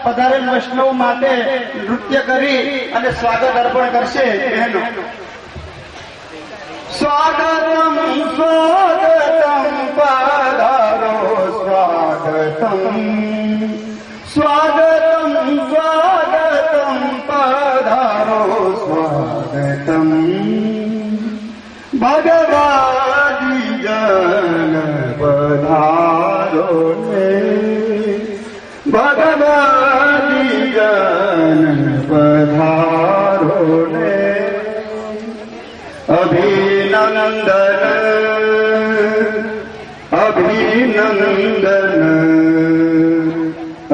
પધારેલ વૈષ્ણવ માટે નૃત્ય કરી અને સ્વાગત અર્પણ કરશે બહેનો. સ્વાગતમ સ્વાગતમ પધારો સ્વાગતમ સ્વાગતમ સ્વાગતમ પધારો સ્વાગતમ ભગવાદી જન પધારો ને ભગવાદી જન પધારો ને અભિનંદન અભિનંદન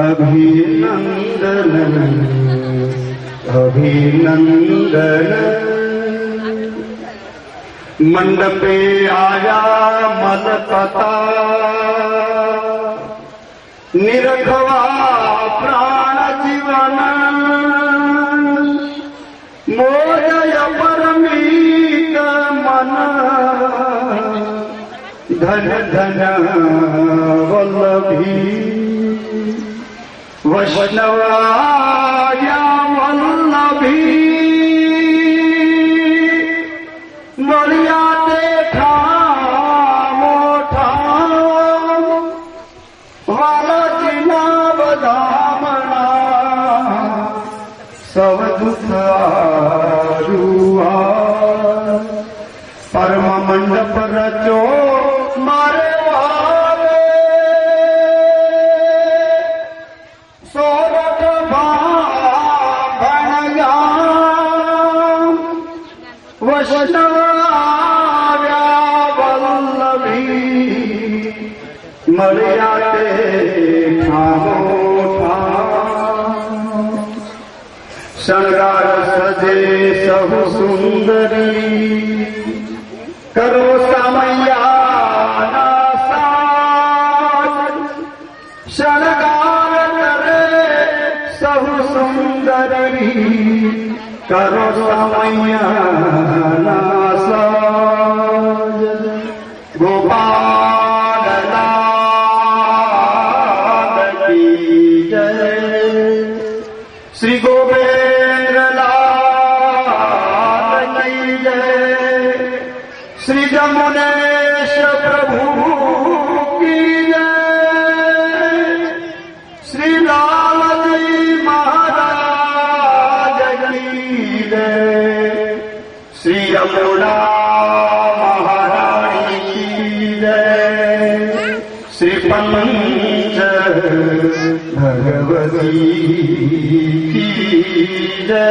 અભિનંદન અભિનંદન. મંડપે આયા મલકતા નિરખવા પ્રાણ જીવન મોદય પરમીત મન ધન ધન વલ્લભી વૈષ્ણવાયા વલ્લભી મળ્યા તે ઠામો ઠામ વાલજીના બધામણા સૌ દુઃખ આરુઆ પરમ મંડપ રચો મારે વારે સોરઠ ભાણગામ વૈષ્ણવ્યા વલ્લભી મળ્યા તે ઠામો ઠામ શણગાર સજે સહુ સુંદરી કરો સમૈયાના સાથ શણગાર કરે સહુ સુંદરી કરો સમૈયાના સાથ ગોપાલ કી જય શ્રી ગોવિંદલાલ કી જય શ્રી જમુનેશ પ્રભુ કી જય શ્રી લાલજી મહારાજ કી જય શ્રી યમુના મહારાણી કી જય શ્રી પંચ ભગવતી કી જય.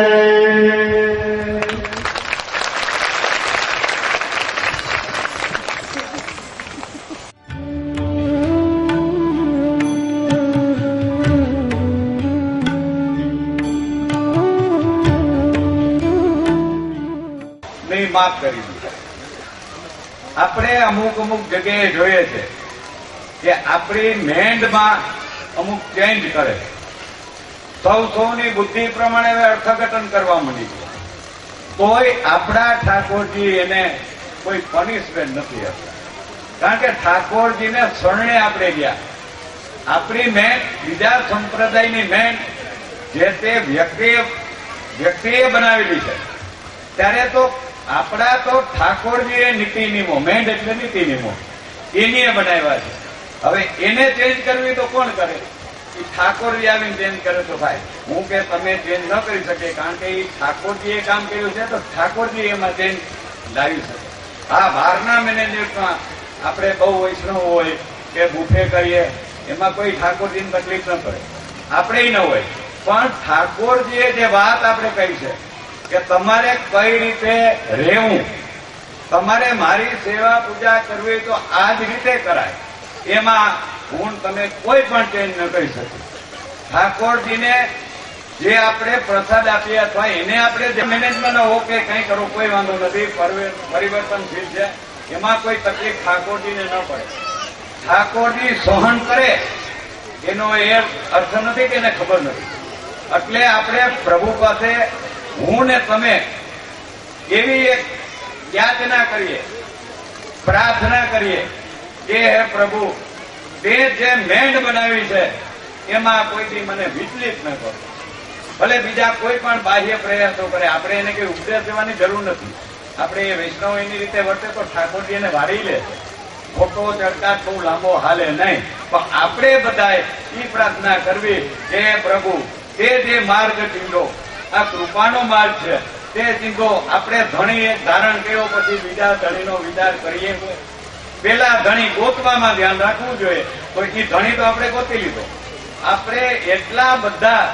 માફ કરી દીધા. આપણે અમુક જગ્યાએ જોઈએ છે કે આપણી મેન્ડમાં અમુક ચેન્જ કરે, સૌની બુદ્ધિ પ્રમાણે અર્થઘટન કરવા માંડી છે. તોય આપણા ઠાકોરજી એને કોઈ પનિશમેન્ટ નથી આપતા, કારણ કે ઠાકોરજીને શરણે આપણે ગયા. આપણી મેન્ડ બીજા સંપ્રદાયની મેન્ડ જે તે વ્યક્તિએ બનાવેલી છે, ત્યારે તો આપણા તો ઠાકોરજીએ નીતિ નિયમો, મેન્ડ એટલે નીતિ નિયમો એની બનાવ્યા છે. હવે એને ચેન્જ કરવી તો કોણ કરે? ઠાકોરજી આવીને ચેન્જ કરે તો ભાઈ હું કે તમે ચેન્જ ન કરી શકે, કારણ કે એ ઠાકોરજીએ કામ કર્યું છે તો ઠાકોરજી એમાં ચેન્જ લાવી શકે. આ બહારના મેનેજમેન્ટમાં આપણે બહુ વૈષ્ણવ હોય કે બુફે કરીએ એમાં કોઈ ઠાકોરજીની તકલીફ ન પડે, આપણે ન હોય. પણ ઠાકોરજીએ જે વાત આપણે કહી છે કે તમારે કઈ રીતે રહેવું, તમારે મારી સેવા પૂજા કરવી તો આ જ રીતે કરાય, એમાં હું તમે કોઈ પણ ચેન્જ ન કરી શકો. ઠાકોરજીને જે આપણે પ્રસાદ આપીએ અથવા એને આપણે જે મેનેજમેન્ટ ઓકે કંઈ કરો કોઈ વાંધો નથી, પરિવર્તનશીલ છે, એમાં કોઈ તકલીફ ઠાકોરજીને ન પડે. ઠાકોરજી સહન કરે એનો એ અર્થ નથી કે એને ખબર નથી. એટલે આપણે પ્રભુ પાસે હું ને તમે એવી એક યાચના કરીએ, પ્રાર્થના કરીએ કે હે પ્રભુ, તે જે મેન્ડ બનાવી છે એમાં કોઈથી મને વિચલિત ન કરો. ભલે બીજા કોઈ પણ બાહ્ય પ્રયાસો કરે, આપણે એને કઈ ઉપદેશ દેવાની જરૂર નથી. આપણે એ વૈષ્ણવ એની રીતે વર્તે તો ઠાકોરજી એને વાળી લે. ખોટો ચડકાટ બહુ લાંબો હાલે નહીં, પણ આપણે બધાએ એ પ્રાર્થના કરવી કે પ્રભુ તે જે માર્ગ ચીંધો, આ કૃપાનો માર્ગ છે, તે ચીંધો. આપણે ધણી એક ધારણ કર્યો પછી બીજા ધણીનો વિચાર કરીએ. પેલા ધણી ગોતવામાં ધ્યાન રાખવું જોઈએ. તો એ ધણી તો આપણે ગોતી લીધો. આપણે એટલા બધા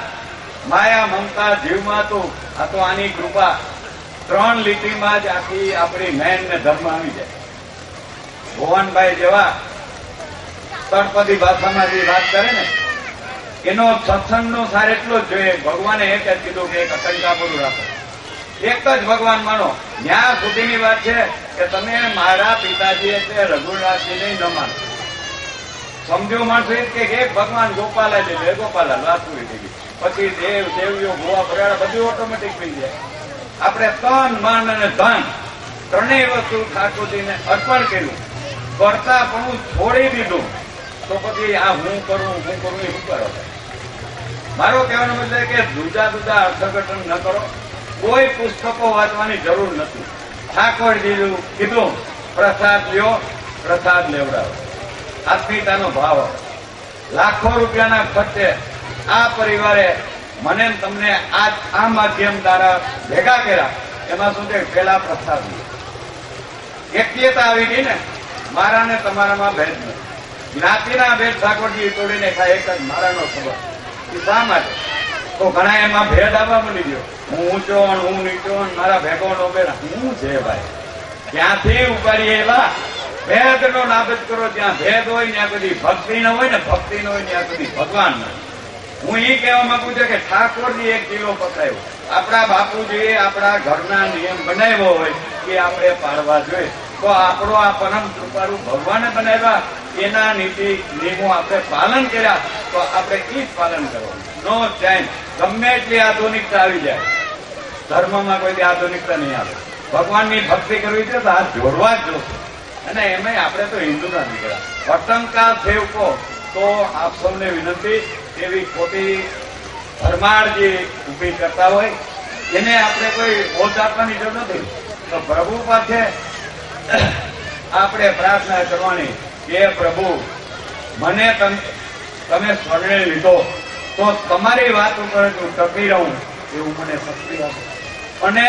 માયા મમતા જીવમાં તો આ તો આની કૃપા 3 લીટીમાં જ આખી આપણી મેન ને ધર્મ આવી જાય. ભુવનભાઈ જેવા તળપદી ભાષામાં જે વાત કરે ને, એનો સત્સંગનો સાર એટલો જ જોઈએ. ભગવાને એક જ કીધું કે એક અટંકા પૂરું રાખો, એક જ ભગવાન માનો. ત્યાં સુધીની વાત છે કે તમે મારા પિતાજી એટલે રઘુનાથજીને ન માનો. સમજો માણસો એ કે એક ભગવાન ગોપાલા છે, ગોપાલા વાત પૂરી થઈ ગઈ. પછી દેવ દેવીઓ ભુવા ભરાડા બધું ઓટોમેટિક થઈ જાય. આપણે તન મન અને ધન ત્રણેય વસ્તુ ઠાકોરજીને અર્પણ કર્યું, કરતા પણ છોડી દીધું, તો પછી આ હું કરું એ શું કરો? મારો કહેવાનો મતલબ કે જુદા જુદા અર્થઘટન ન કરો. કોઈ પુસ્તકો વાંચવાની જરૂર નથી. ઠાકોરજી કીધું પ્રસાદ લ્યો, પ્રસાદ લેવડાવો. આત્મીયતાનો ભાવ. લાખો રૂપિયાના ખર્ચે આ પરિવારે મને તમને આ માધ્યમ દ્વારા ભેગા કર્યા. એમાં શું છે? પેલા પ્રસાદ લ્યો. એકતા આવી ગઈ ને. મારા ને તમારામાં ભેદ નથી. જ્ઞાતિના ભેદ ઠાકોરજી તોડીને ખાય, એક જ મારાનો ખબર. એ શા માટે? તો ઘણા એમાં ભેદ આવવા મળી ગયો. હું ઊંચો હું નીચો, મારા ભેગો નો બેન હું છે ભાઈ. ક્યાંથી ઉપાડીએ એવા ભેદ નો નાબદ કરો. જ્યાં ભેદ હોય ત્યાં બધી ભક્તિ ન હોય ને, ભક્તિ ન હોય ત્યાં બધી ભગવાન ન. હું એ કહેવા માંગુ છું કે ઠાકોરજી એક કિલો પકડાયો. આપણા બાપુજીએ આપણા ઘરના નિયમ બનાવ્યો હોય એ આપણે પાડવા જોઈએ. તો આપણો આ પરમ કૃપાળુ ભગવાને બનાવ્યા, એના નીતિ નિયમો આપણે પાલન કર્યા, તો આપણે એ જ પાલન કરવાનું. નો ચેન્જ. ગમે એટલી આધુનિકતા આવી જાય, ધર્મમાં કોઈ આધુનિકતા નહીં આવે. ભગવાનની ભક્તિ કરવી છે તો હાથ જોડવા જ જોશે. અને એમાં આપણે તો હિન્દુના નીકળ્યા પટંકા સેવકો. તો આપ સૌને વિનંતી, એવી ખોટી ભરમાડ જે ઉભી કરતા હોય એને આપણે કોઈ ઓછ આપવાની જરૂર નથી. તો પ્રભુ પાસે આપણે પ્રાર્થના કરવાની કે પ્રભુ મને તમે સ્મરણે લીધો, તો તમારી વાત ઉપર હું ટકી રહું એવું મને શક્તિ આપો. અને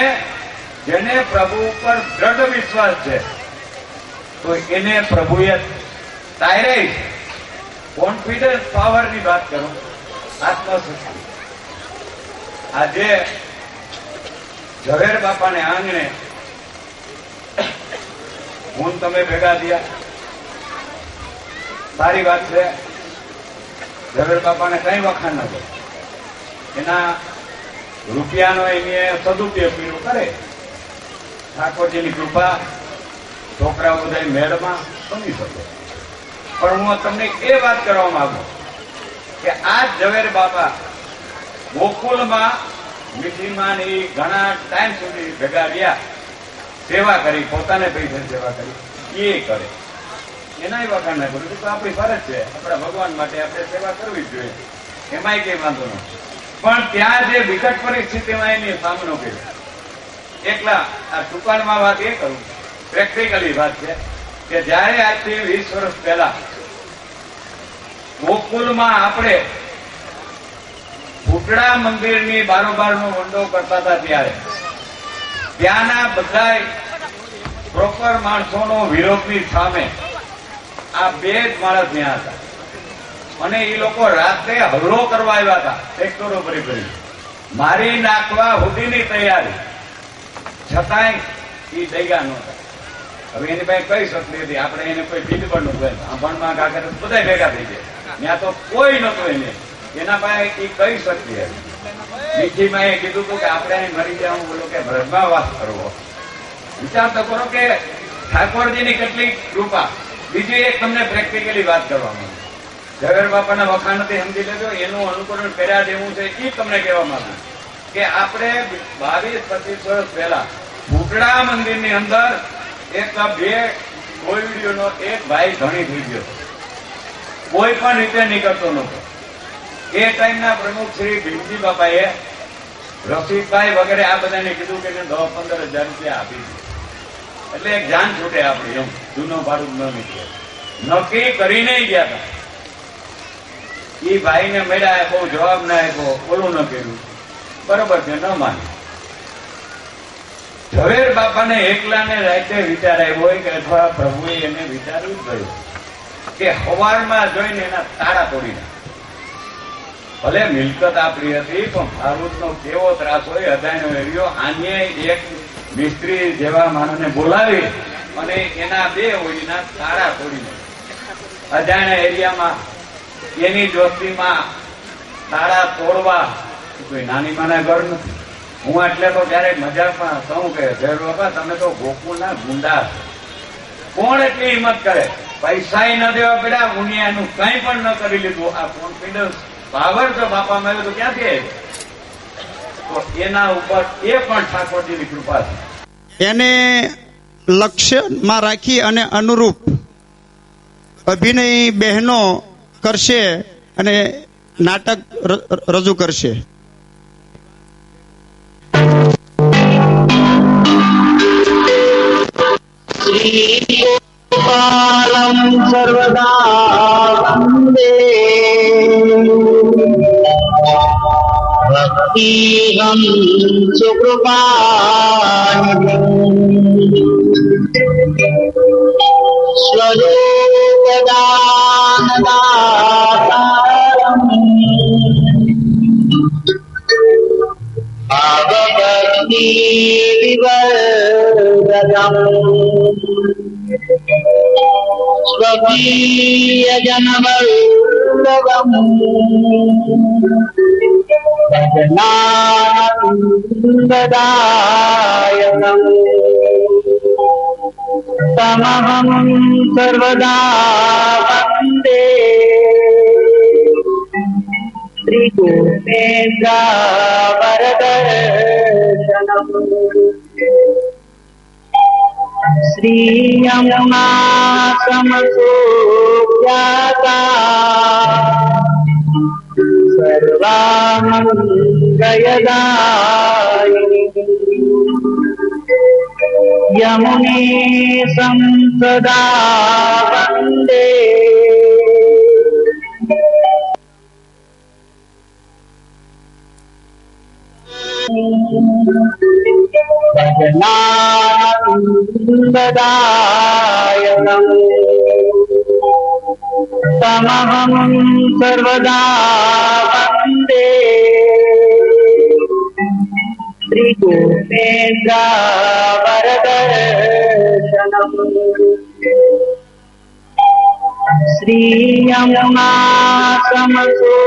જેને પ્રભુ ઉપર દ્રઢ વિશ્વાસ છે તો એને પ્રભુએ ડાયરેક્ટ કોન્ફિડન્સ પાવરની વાત કરું, આત્મશક્તિ. આજે ઝવેર બાપાને આંગણે હું તમે ભેગા થયા, સારી વાત છે. ઝવેર બાપાને કઈ વખાણ ન કરે, એના રૂપિયાનો એને સદુપયોગ પીલું કરે. ઠાકોરજીની કૃપા છોકરાઓ બધા મેળમાં બની શકે. પણ હું તમને એ વાત કરવા માંગુ કે આ ઝવેર બાપા ગોકુલમાં મીઠીમાં ઘણા ટાઈમ સુધી ભેગા રહ્યા, સેવા કરી, પોતાને પૈસે સેવા કરી, એ કરે. એના વખાણ ના કરું તો આપણી ફરજ છે. આપણા ભગવાન માટે આપણે સેવા કરવી જ જોઈએ, એમાંય કઈ વાંધો નથી. પણ ત્યાં જે વિકટ પરિસ્થિતિમાં એની સામનો કર્યો એકલા. આ ટૂંકાણમાં વાત એ કરું, પ્રેક્ટિકલી વાત છે કે જયારે આજથી 20 વર્ષ પહેલા ગોકુલમાં આપણે ભૂતડા મંદિરની બારોબારનો વંડો કરતા હતા, ત્યારે ત્યાંના બધા પ્રોપર માણસોનો વિરોધની સામે આ બે જ માણસ ત્યાં હતા. અને એ લોકો રાત્રે હલ્લો કરવા આવ્યા હતા, ટ્રેક્ટરો ભરી ભરી મારી નાખવા સુધીની તૈયારી, છતાંય એ દૈગા નહોતા. હવે એની પાસે કઈ શક્તિ હતી, આપણે એને કોઈ ભીડ પણ નતું. આંભણમાં કાકર બધા ભેગા થઈ ગયા, ત્યાં તો કોઈ નતું. એના પાસે એ કઈ શક્તિ હતી. નીચીમાં એ કીધું હતું કે આપણે અહીં મરી જવું, બોલો કે બ્રહ્મા વાસ કરવો. વિચાર તો કરો કે ઠાકોરજીની કેટલી કૃપા. બીજી એક તમને પ્રેક્ટિકલી વાત કરવામાં, ઝવેર બાપાના વખાણથી સમજી લેજો, એનું અનુકરણ કર્યા જેવું છે એ તમને કહેવા માંગુ કે આપણે 22-25 વર્ષ પહેલા ભૂતડા મંદિરની અંદર એક બે કોવિડીઓનો એક ભાઈ ધણી થઈ ગયો, કોઈ પણ રીતે નીકળતો નતો. એ ટાઈમના પ્રમુખ શ્રી ભીમજી બાપાએ રસિકભાઈ વગેરે આ બધાને કીધું કે 10-15 હજાર રૂપિયા આપી દે, એટલે એક જાન છૂટે આપણી, એમ જૂનો ભાડું ન નીકળે. નક્કી કરીને ગયા હતા. એ ભાઈને મળ્યા, બહુ જવાબ ના આપ્યો, ઓલું ન કર્યું, બરોબર છે, ન માને. ઝવેર બાપાને એકલાને રાતે વિચાર આવ્યો કે અથવા પ્રભુએ એને વિચારવું જ ગયું કે સવારમાં જોઈને એના તાળા તોડી નાખે. ભલે મિલકત આપણી હતી પણ ભારૂચનો કેવો ત્રાસ હોય, અદાયનો એરિયો. આને એક મિસ્ત્રી જેવા માણસને બોલાવી અને એના 2 ઓળીના તાળા તોડી નાખે. અજાણ્યા એરિયામાં એની દોસ્તીમાં તાળા તોડવા કોઈ નાની માના ઘર નથી. હું એટલે તો ક્યારેક મજાકમાં કહું કે ઝવેર બાપા તમે તો ગોકુળના ગુંડા છો. કોણ એટલી હિંમત કરે? પૈસા ન દેવા પડ્યા, મુનિયાનું કંઈ પણ ન કરી લીધું. આ કોન્ફિડન્સ પાવર તો બાપા મળ્યો તો ક્યાંથી આવ્યો? તો એના ઉપર એ પણ ઠાકોરજીની કૃપા છે. એને લક્ષ્યમાં રાખી અને અનુરૂપ અભિનય બહેનો કરશે અને નાટક રજૂ કરશે. श्रीगोपालं सर्वदा वन्दे भक्तिहं सुकृपानिधिं स्वरूपदानदातारम् भावभक्ति विवर्धनम् स्वकीय जनवल्लभम् भजनानन्ददायकम् तमहं सर्वदा वन्दे श्रीगोपेन्द्रवरदर्शनम् श्रीयमुना समसोऽप्याता सर्वामङ्गलदायिनी यमुने संसदा वन्दे भजनानन्ददायकम् तमहं सर्वदा वन्दे श्रीगोपेन्द्रवरदर्शनम् श्रीयमुना समसोऽप्याता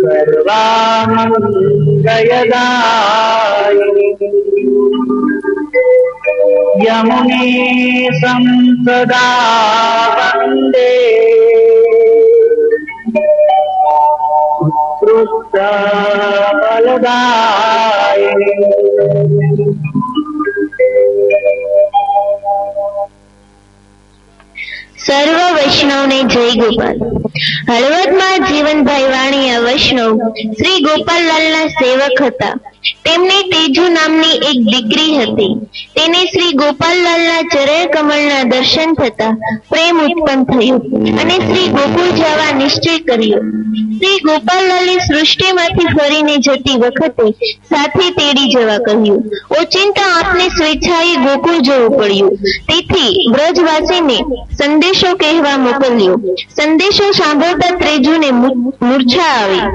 सर्वामङ्गलदायिनी यमुने संसदा वन्दे उत्कृष्टफलदायिनी સર્વ વૈષ્ણવને જય ગોપાલ. હળવદમાં જીવનભાઈ વાણિયા વૈષ્ણવ શ્રી ગોપાલલાલના સેવક હતા. તેમને તેજુ નામની એક દીકરી હતી. તેને શ્રી ગોપાલલાલના ચરણ કમળના દર્શન થતા પ્રેમ ઉત્પન્ન થયો અને શ્રી ગોકુળ જવા નિશ્ચય કર્યો. શ્રી ગોપાલલાલે સૃષ્ટિમાંથી ફરીને જતી વખતે સાથે તેડી જવા કહ્યું. ઓચિંતા આપને સ્વેચ્છાએ ગોકુળ જવું પડ્યું. તેથી બ્રજવાસીને સંદેશો કહેવા મોકલ્યો. સંદેશો સાંભળતા ત્રેજુને મૂર્છા આવી.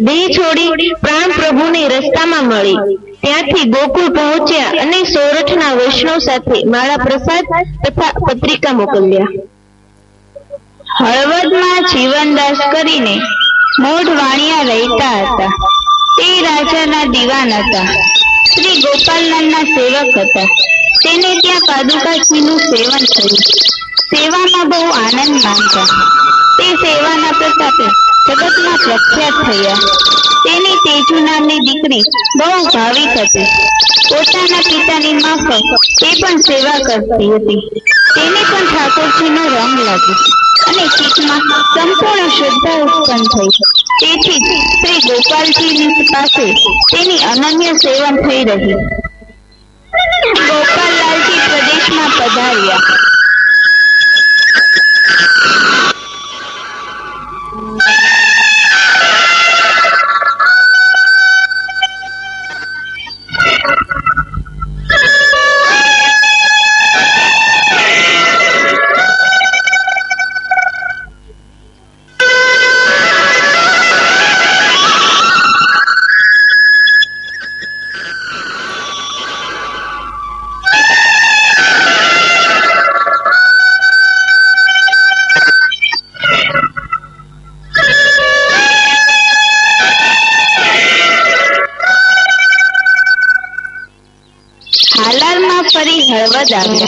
દેહ છોડી પ્રાણ પ્રભુને રસ્તામાં મળી. ત્યાંથી ગોકુળ પહોંચ્યા અને સોરઠના વૈષ્ણવ સાથે માળા પ્રસાદ તથા પત્રિકા મોકલ્યા. હળવદમાં જીવનદાસ કરીને મોઢ વાણિયા રહેતા હતા. તે રાજાના દિવાન હતા. શ્રી ગોપાલલાલના સેવક હતા. તેને ત્યાં પાદુકાજીનું સેવન થયું. સેવામાં બહુ આનંદ માનતા. તે સેવાના પ્રતાપે જગતમાં પ્રખ્યાત થયા. તેની તેજુ નામની દીકરી બહુ ભાવિક હતી. પોતાના પિતાની માફક તે પણ સેવા કરતી હતી. તેને પણ ઠાકોરજીનો રંગ લાગ્યો. અને ચિત્તમાં સંપૂર્ણ શ્રદ્ધા ઉત્પન્ન થઈ. તેથી જ શ્રી ગોપાલજી પાસે તેની અનન્ય સેવા થઈ રહી. ગોપાલલાલજી પ્રદેશમાં પધાર્યા. હાલારમાં ફરી હળવદ આવ્યા.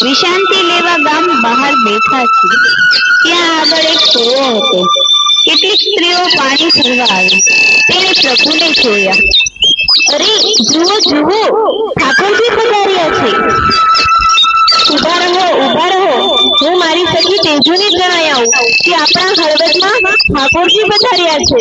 વિશ્રાંતિ લેવા ગામ બહાર બેઠા છે. ત્યાં આગળ એક કૂવો હતો. કેટલીક સ્ત્રીઓ પાણી ભરવા આવી. તેણે પ્રભુને જોયા. અરે જુઓ જુઓ, ઠાકોરજી પધાર્યા છે. ઉભા રહો ઉભા રહો, હું મારી સખી તેજુને જણાઈ આવું કે આપણા હળવદમાં ઠાકોરજી પધાર્યા છે.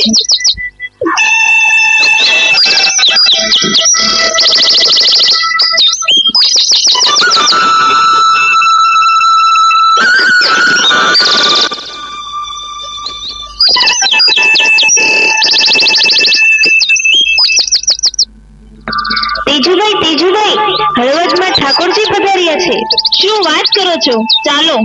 તેજુભાઈ, હળવદમાં ઠાકોરજી પધાર્યા છે. શું વાત કરો છો? ચાલો.